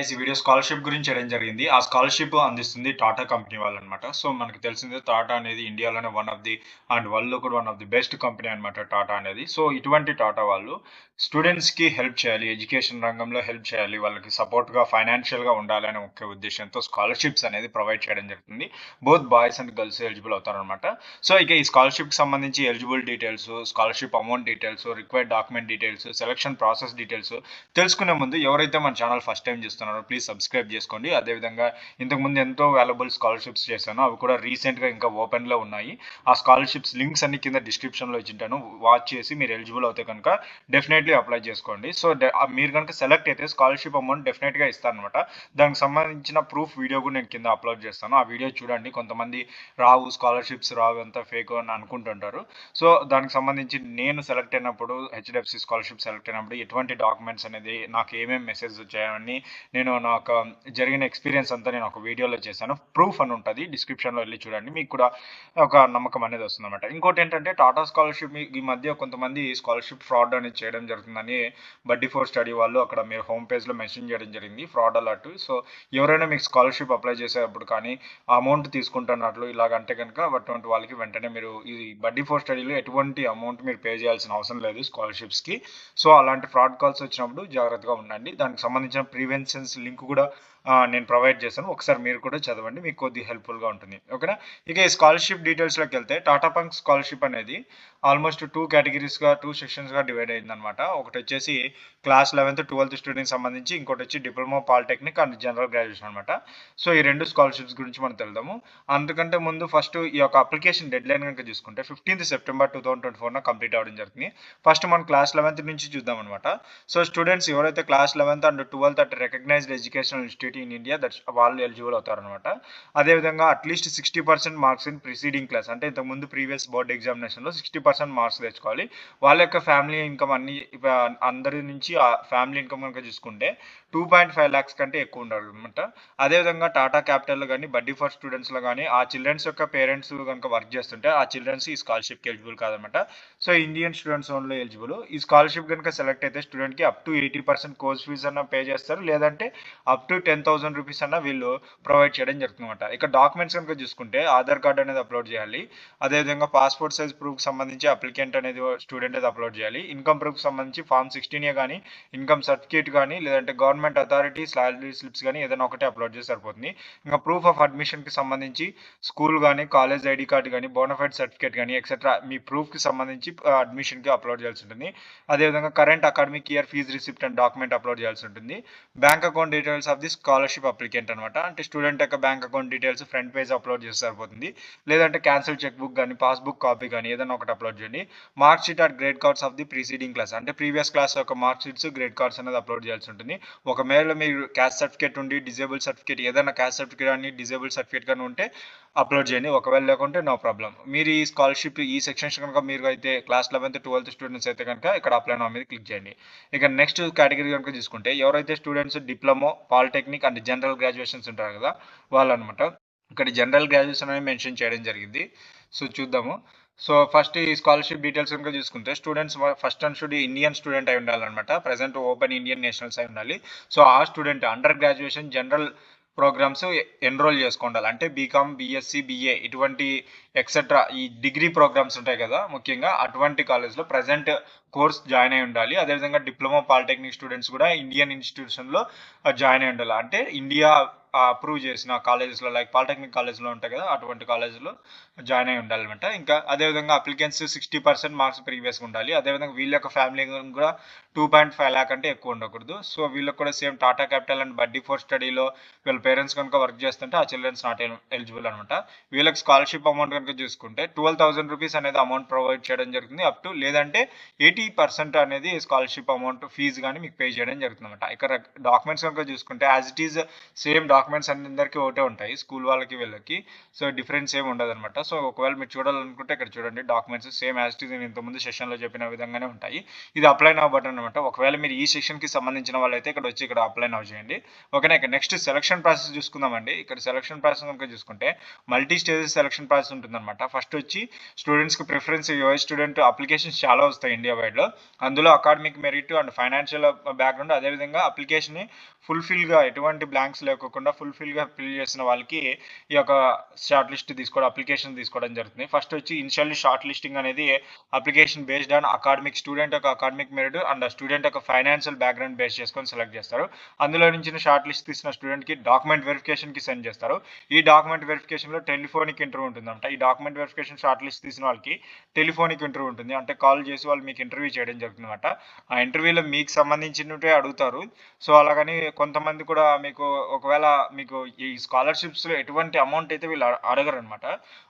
Guys ఈ video scholarship గురించి చేయడం జరిగింది. ఆ స్కాలర్‌షిప్ అందిస్తుంది టాటా కంపెనీ వాళ్ళనమాట. సో, మనకు తెలిసిందే టాటా అనేది ఇండియాలోనే వన్ ఆఫ్ ది అండ్ వరల్డ్‌లో కూడా one of the best company అనమాట టాటా అనేది. సో, ఇటువంటి టాటా వాళ్ళు స్టూడెంట్స్‌కి హెల్ప్ చేయాలి. ఎడ్యుకేషన్ రంగంలో హెల్ప్ చేయాలి. వాళ్ళకి సపోర్ట్‌గా ఫైనాన్షియల్‌గా ఉండాలనే ముఖ్య ఉద్దేశ్యంతో స్కాలర్‌షిప్స్ అనేది ప్రొవైడ్ చేయడం జరుగుతుంది. Both boys and girls eligible అవుతారనమాట. సో, ఇక ఈ స్కాలర్‌షిప్‌కి సంబంధించి eligible details, scholarship amount details, required document details, selection process details తెలుసుకునే ముందు ఎవరైతే మన ఛానల్ ఫస్ట్ టైం చూస్తున్నారో ప్లీజ్ సబ్స్క్రైబ్ చేసుకోండి. అదేవిధంగా ఇంతకుముందు ఎంతో వాల్యుబుల్ స్కాలర్‌షిప్స్ చేశాను. అవి కూడా రీసెంట్‌గా ఇంకా ఓపెన్‌లో ఉన్నాయి. ఆ స్కాలర్‌షిప్స్ లింక్స్ అన్ని కింద డిస్క్రిప్షన్‌లో ఇచ్చింటాను. వాచ్ చేసి మీరు ఎలిజిబుల్ అవుతే కనుక డెఫినెట్‌లీ అప్లై చేసుకోండి. సో, మీరు కనుక సెలెక్ట్ అయితే స్కాలర్‌షిప్ అమౌంట్ డెఫినెట్‌గా ఇస్తారనమాట. దానికి సంబంధించిన ప్రూఫ్ వీడియో కూడా నేను కింద అప్లోడ్ చేస్తాను. ఆ వీడియో చూడండి. కొంతమంది రావు స్కాలర్‌షిప్స్ రావు అంతా ఫేక్ అని అనుకుంటుంటారు. సో, దానికి సంబంధించి నేను సెలెక్ట్ అయినప్పుడు హెచ్‌డిఎఫ్‌సి స్కాలర్‌షిప్ సెలెక్ట్ అయినప్పుడు ఎటువంటి డాక్యుమెంట్స్ అనేది నాకు ఏమేమి మెసేజ్ వచ్చాయని నేను నాకు జరిగిన ఎక్స్‌పీరియన్స్ అంతా నేను ఒక వీడియోలో చేశాను. ప్రూఫ్ అని ఉంటది. డిస్క్రిప్షన్‌లో వెళ్లి చూడండి. మీకు కూడా ఒక నమ్మకం అనేది వస్తుందన్నమాట. ఇంకోటేంటంటే టాటా స్కాలర్‌షిప్ ఈ మధ్య కొంతమంది స్కాలర్‌షిప్ ఫ్రాడ్ అనేది చేయడం జరుగుతుందని బడ్డీ ఫోర్ స్టడీ వాళ్ళు అక్కడ మీరు హోమ్ పేజ్‌లో మెన్షన్ చేయడం జరిగింది. Fraud alert. సో, ఎవరైనా మీకు స్కాలర్‌షిప్ అప్లై చేసేటప్పుడు కానీ అమౌంట్ తీసుకుంటున్నట్లు ఇలాగంటే గనుక అటువంటి వాళ్ళకి వెంటనే మీరు ఈ బడ్డీ ఫోర్ స్టడీలో ఎటువంటి అమౌంట్ మీరు పే చేయాల్సిన అవసరం లేదు స్కాలర్‌షిప్స్‌కి. సో, అలాంటి ఫ్రాడ్ కాల్స్ వచ్చినప్పుడు జాగ్రత్తగా ఉండండి. దానికి సంబంధించిన ప్రివెన్షన్స్ లింక్ కూడా నేను ప్రొవైడ్ చేశాను. ఒకసారి మీరు కూడా చదవండి. మీకు కొద్దిగా హెల్ప్‌ఫుల్‌గా ఉంటుంది. ఓకేనా? ఇక ఈ స్కాలర్‌షిప్ డీటెయిల్స్‌లోకి వెళ్తే టాటా పంక్ స్కాలర్‌షిప్ అనేది ఆల్మోస్ట్ 2 కేటగిరీస్‌గా 2 సెక్షన్స్‌గా డివైడ్ అయిందనమాట. ఒకటొచ్చేసి క్లాస్ 11థ్, 12థ్ స్టూడెంట్స్‌కి సంబంధించి ఇంకోటొచ్చి diploma polytechnic and general graduation అనమాట. సో, ఈ 2 స్కాలర్‌షిప్స్ గురించి మనం తెలుదాము. అందుకంటే ముందు ఫస్ట్ ఈ యొక్క అప్లికేషన్ డెడ్‌లైన్ గనుక చూసుకుంటే 15థ్ సెప్టెంబర్ 2024 కంప్లీట్ అవ్వడం జరుగుతుంది. ఫస్ట్ మనం క్లాస్ 11థ్ నుంచి చూద్దామనమాట. సో, స్టూడెంట్స్ ఎవరైతే క్లాస్ 11థ్ అండ్ 12థ్ at recognized educational institute in India వాళ్ళు ఎలిజిబుల్ అవుతారనమాట. అదేవిధంగా at least 60% marks in preceding class అంటే ఇంతకుముందు ప్రీవియస్ బోర్డ్ ఎగ్జామినేషన్‌లో 60% మార్క్స్ తెచ్చుకోవాలి. వాళ్ళ యొక్క ఫ్యామిలీ ఇన్‌కమ్ అన్ని అందరి నుంచి ఫ్యామిలీ ఇన్‌కమ్ గనుక చూసుకుంటే 2.5 లాక్స్ కంటే ఎక్కువ ఉండాలనమాట. అదేవిధంగా టాటా క్యాపిటల్‌లో గాని, బడ్డీ ఫర్ స్టూడెంట్స్‌లో గాని ఆ చిల్డ్రన్స్ యొక్క పేరెంట్స్ గనుక వర్క్ చేస్తుంటే ఆ చిల్డ్రన్స్ ఈ స్కాలర్‌షిప్‌కి ఎలిజిబుల్ కాదనమాట. So, Indian students only eligible. ఈ స్కాలర్‌షిప్ గనుక సెలెక్ట్ అయితే స్టూడెంట్‌కి అప్ టు 80% కోర్స్ ఫీస్ అన్న పే చేస్తారు. లేదంటే అప్ టు 10,000 రూపీస్ అన్న వీళ్ళు ప్రొవైడ్ చేయడం జరుగుతుందన్నమాట. ఇక డాక్యుమెంట్స్ కనుక చూసుకుంటే ఆధార్ కార్డ్ అనేది అప్లోడ్ చేయాలి. అదేవిధంగా పాస్‌పోర్ట్ సైజ్ ప్రూఫ్‌కి సంబంధించి అప్లికెంట్ అనేది స్టూడెంట్ అది అప్లోడ్ చేయాలి. ఇన్‌కమ్ ప్రూఫ్‌కి సంబంధించి ఫార్మ్ 16 గాని, ఇన్‌కమ్ సర్టిఫికేట్ గాని, లేదంటే గవర్నమెంట్ అథారిటీ సాలరీ స్లిప్స్ గాని ఏదైనా ఒకటి అప్లోడ్ చేస్తే సరిపోతుంది. ఇంకా ప్రూఫ్ ఆఫ్ అడ్మిషన్‌కి సంబంధించి స్కూల్ గాని, కాలేజ్ ఐడీ కార్డ్ గాని, బోనఫైడ్ సర్టిఫికేట్ గాని ఎక్సెట్రా మీ ప్రూఫ్‌కి సంబంధించి అడ్మిషన్‌కి అప్లోడ్ చేయాల్సి ఉంటుంది. అదేవిధంగా current academic year fee receipt and document upload చేయాల్సి ఉంటుంది. Bank account details of the scholarship applicant అనమాట. అంటే స్టూడెంట్ యొక్క bank account details front page upload చేస్తే సరిపోతుంది. లేదంటే క్యాన్సిల్ చెక్ బుక్ గాని, పాస్‌బుక్ కాపీ గాని ఏదైనా ఒకటి అప్లోడ్ చేయండి. Mark sheet or grade cards of the preceding class అంటే ప్రీవియస్ క్లాస్ యొక్క మార్క్ షీట్స్, గ్రేడ్ కార్డ్స్ అనేది అప్లోడ్ చేయాల్సి ఉంటుంది. ఒకవేళ మీరు క్యాస్ట్ సర్టిఫికేట్ ఉండి డిజేబుల్ సర్టిఫికేట్ ఏదైనా క్యాస్ట్ సర్టిఫికేట్ కానీ డిజేబుల్ సర్టిఫికేట్ కానీ ఉంటే అప్లోడ్ చేయండి. ఒకవేళ లేకుంటే నో ప్రాబ్లమ్. మీరు ఈ స్కాలర్‌షిప్ ఈ సెక్షన్స్ కనుక మీరు అయితే క్లాస్ 11థ్, 12థ్ స్టూడెంట్స్ అయితే కనుక ఇక్కడ అప్లై నౌ మీద క్లిక్ చేయండి. ఇక నెక్స్ట్ కేటగిరీ కనుక చూసుకుంటే ఎవరైతే students diploma, polytechnic and general graduations ఉంటారు కదా! వాళ్ళనమాట. ఇక్కడ జనరల్ గ్రాడ్యుయేషన్ అని మెన్షన్ చేయడం జరిగింది. సో, చూద్దాము. సో, ఫస్ట్ ఈ స్కాలర్‌షిప్ డీటెయిల్స్ కనుక చూసుకుంటే students first and should Indian student అయి ఉండాలనమాట. ప్రెజెంట్ ఓపెన్ ఇండియన్ నేషనల్స్ అయి ఉండాలి. సో, ఆ student under graduation general programs enroll చేసుకుండాలి. అంటే బీకామ్, బీఎస్సీ, బీఏ ఇటువంటి ఎక్సెట్రా ఈ డిగ్రీ ప్రోగ్రామ్స్ ఉంటాయి కదా! ముఖ్యంగా అటువంటి కాలేజ్‌లో ప్రెజెంట్ కోర్స్ జాయిన్ అయి ఉండాలి. అదేవిధంగా డిప్లొమా, పాలిటెక్నిక్ స్టూడెంట్స్ కూడా ఇండియన్ ఇన్‌స్టిట్యూషన్‌లో జాయిన్ అయి ఉండాలి. అంటే ఇండియా అప్రూవ్ చేసిన కాలేజెస్‌లో లైక్ పాలిటెక్నిక్ కాలేజ్‌లో ఉంటాయి కదా! అటువంటి కాలేజ్‌లో జాయిన్ అయి ఉండాలన్నమాట. ఇంకా అదేవిధంగా అప్లికెంట్స్ 60% మార్క్స్ ప్రీవియస్‌గా ఉండాలి. అదేవిధంగా వీళ్ళ యొక్క ఫ్యామిలీ కూడా 2.5 లాక్ అంటే ఎక్కువ ఉండకూడదు. సో, వీళ్ళకి కూడా same Tata capital and buddy four స్టడీలో వీళ్ళ పేరెంట్స్ కనుక వర్క్ చేస్తుంటే ఆ చిల్డ్రన్స్ నాట్ ఎలిజిబుల్ అనమాట. వీళ్ళకి స్కాలర్‌షిప్ అమౌంట్ కనుక చూసుకుంటే 12,000 రూపీస్ అనేది అమౌంట్ ప్రొవైడ్ చేయడం జరుగుతుంది. అప్ టు లేదంటే 80% అనేది స్కాలర్‌షిప్ అమౌంట్ ఫీజు గాని మీకు పే చేయడం జరుగుతుందన్నమాట. ఇక్కడ డాక్యుమెంట్స్ కనుక చూసుకుంటే as it is same documents అందరికీ ఒకటే ఉంటాయి. స్కూల్ వాళ్ళకి వీళ్ళకి. సో, డిఫరెన్స్ ఏమి ఉండదన్నమాట. సో, ఒకవేళ మీరు చూడాలనుకుంటే ఇక్కడ చూడండి documents same as it is నేను ఇంతకుముందు సెషన్‌లో చెప్పిన విధంగానే ఉంటాయి. ఇది అప్లై నౌ బటన్ అనమాట. ఒకవేళ మీరు ఈ సెక్షన్‌కి సంబంధించిన వాళ్ళైతే ఇక్కడొచ్చి ఇక్కడ అప్లై నౌ చేయండి. ఓకేనా. ఇక నెక్స్ట్ సెలక్షన్ ప్రాసెస్ చూసుకుందామండి. ఇక్కడ సెలక్షన్ ప్రాసెస్ గనుక చూసుకుంటే మల్టీ స్టేజెస్ సెలక్షన్ ప్రాసెస్ ఉంటుందన్నమాట. ఫస్ట్ వచ్చి స్టూడెంట్స్‌కి ప్రిఫరెన్స్ యూఎస్ స్టూడెంట్ అప్లికేషన్స్ చాలా వస్తాయి ఇండియా వైడ్‌లో. అందులో academic merit and financial background అదేవిధంగా అప్లికేషన్‌ని ఫుల్‌ఫిల్‌గా ఎటువంటి బ్లాంక్స్ లేకోకుండా ఫుల్‌ఫిల్‌గా ఫిల్ చేసిన వాళ్ళకి ఈ యొక్క షార్ట్ లిస్ట్ తీసుకోవడం అప్లికేషన్ తీసుకోవడం జరుగుతుంది. ఫస్ట్ వచ్చి ఇనిషియల్లీ షార్ట్ లిస్టింగ్ అనేది application based on academic student యొక్క అకాడమిక్ మెరిట్ అండ్ స్టూడెంట్ యొక్క ఫైనాన్షియల్ బ్యాక్‌గ్రౌండ్ బేస్ చేసుకొని సెలెక్ట్ చేస్తారు. అందులో నుంచి షార్ట్ లిస్ట్ తీసిన స్టూడెంట్‌కి డాక్యుమెంట్ వెరిఫికేషన్‌కి సెండ్ చేస్తారు. ఈ డాక్యుమెంట్ వెరిఫికేషన్‌లో టెలిఫోనిక్ ఇంటర్వ్యూ ఉంటుందన్నమాట. ఈ డాక్యుమెంట్ వెరిఫికేషన్ షార్ట్ లిస్ట్ తీసిన వాళ్ళకి టెలిఫోనిక్ ఇంటర్వ్యూ ఉంటుంది. అంటే కాల్ చేసి వాళ్ళు మీకు ఇంటర్వ్యూ చేయడం జరుగుతుందన్నమాట. ఆ ఇంటర్వ్యూలో మీకు సంబంధించినవే అడుగుతారు. సో, అలాగని కొంతమంది కూడా మీకు ఒకవేళ మీకు ఈ స్కాలర్‌షిప్స్‌లో ఎటువంటి అమౌంట్ అయితే వీళ్ళు అడగరనమాట.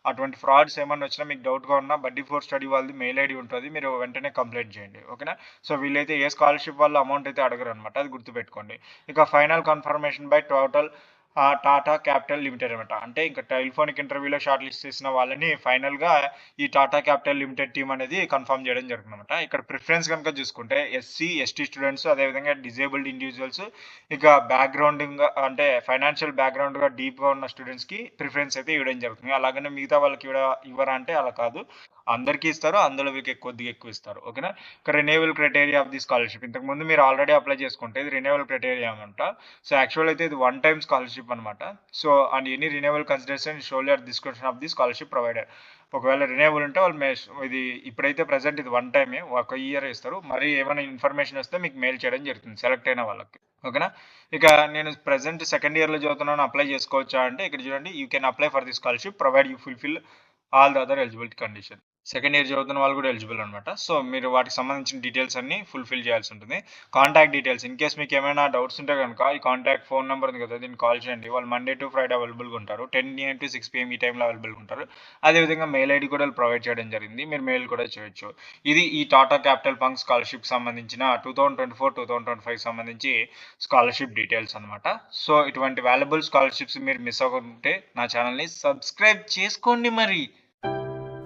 అటువంటి ఫ్రాడ్స్ ఏమన్నా వచ్చినా మీకు డౌట్‌గా ఉన్నా బడ్డీ ఫోర్ స్టడీ వాళ్ళది మెయిల్ ఐడీ ఉంటది. మీరు వెంటనే కంప్లెయింట్ చేయండి. ఓకేనా. సో, వీళ్ళైతే ఏ స్కాలర్‌షిప్ వల్ల అమౌంట్ అయితే అడగరనమాట. అది గుర్తుపెట్టుకోండి. ఇక final confirmation by total Tata capital limited అనమాట. అంటే ఇంకా టెలిఫోనిక్ ఇంటర్వ్యూలో షార్ట్ లిస్ట్ చేసిన వాళ్ళని ఫైనల్‌గా ఈ టాటా క్యాపిటల్ లిమిటెడ్ టీమ్ అనేది కన్ఫర్మ్ చేయడం జరుగుతుందన్నమాట. ఇక్కడ ప్రిఫరెన్స్ గనుక చూసుకుంటే ఎస్సీ, ఎస్టీ స్టూడెంట్స్ అదేవిధంగా డిజేబుల్డ్ ఇండివిజువల్స్ ఇక బ్యాక్‌గ్రౌండింగ్ అంటే ఫైనాన్షియల్ బ్యాక్‌గ్రౌండ్‌గా డీప్‌గా ఉన్న స్టూడెంట్స్‌కి ప్రిఫరెన్స్ అయితే ఇవ్వడం జరుగుతుంది. అలాగని మిగతా వాళ్ళకి ఇవ్వరా అంటే అలా కాదు. అందరికీ ఇస్తారు. అందులో వీళ్ళకి కొద్దిగా ఎక్కువ ఇస్తారు. ఓకేనా. ఇక renewal criteria of the scholarship ఇంతకుముందు మీరు ఆల్రెడీ అప్లై చేసుకుంటే ఇది రెన్యువల్ క్రైటీరియా అనమాట. సో, యాక్చువల్ అయితే ఇది వన్ టైమ్ స్కాలర్‌షిప్ అనమాట. So, and any renewal consideration షోలీ at description of the scholarship provider. ఒకవేళ రెన్యువల్ ఉంటే వాళ్ళు ఇది ఇప్పుడైతే ప్రెజెంట్ ఇది వన్ టైమే. ఒక ఇయర్ ఇస్తారు. మరి ఏమైనా ఇన్ఫర్మేషన్ వస్తే మీకు మెయిల్ చేయడం జరుగుతుంది సెలెక్ట్ అయిన వాళ్ళకి. ఓకేనా. ఇక నేను ప్రెజెంట్ సెకండ్ ఇయర్‌లో చదువుతున్నాను అప్లై చేసుకోవచ్చా అంటే ఇక్కడ చూడండి you can apply for the scholarship provide you fulfil all the other eligibility condition. Second year చదువుతున్న వాళ్ళు కూడా ఎలిజిబుల్ అనమాట. సో, మీరు వాటికి సంబంధించిన డీటెయిల్స్ అన్నీ ఫుల్‌ఫిల్ చేయాల్సి ఉంటుంది. కాంటాక్ట్ డీటెయిల్స్ ఇన్ కేస్ మీకు ఏమైనా డౌట్స్ ఉంటే గనుక ఈ కాంటాక్ట్ ఫోన్ నంబర్ ఉంది కదా! దీనికి కాల్ చేయండి. వాళ్ళు మండే టు ఫ్రైడే అవైలబుల్‌గా ఉంటారు. 10 AM to 6 PM ఈ టైంలో అవైలబుల్‌గా ఉంటారు. అదేవిధంగా మెయిల్ ఐడీ కూడా ప్రొవైడ్ చేయడం జరిగింది. మీరు మెయిల్ కూడా చేయొచ్చు. ఇది ఈ టాటా క్యాపిటల్ ఫండ్స్ స్కాలర్‌షిప్‌కి సంబంధించిన 2024, 2025 సంబంధించి స్కాలర్‌షిప్ డీటెయిల్స్ అనమాట. సో, ఇటువంటి వాల్యుబుల్ స్కాలర్‌షిప్స్ మీరు మిస్ అవ్వకుంటే నా ఛానెల్‌ని సబ్స్క్రైబ్ చేసుకోండి మరి.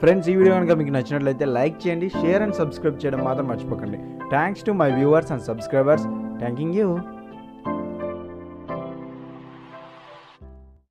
ఫ్రెండ్స్, ఈ వీడియో కనుక మీకు నచ్చినట్లయితే లైక్ చేయండి, షేర్ అండ్ సబ్స్క్రైబ్ చేయడం మాత్రం మర్చిపోకండి. Thanks to my viewers and subscribers. Thanking you.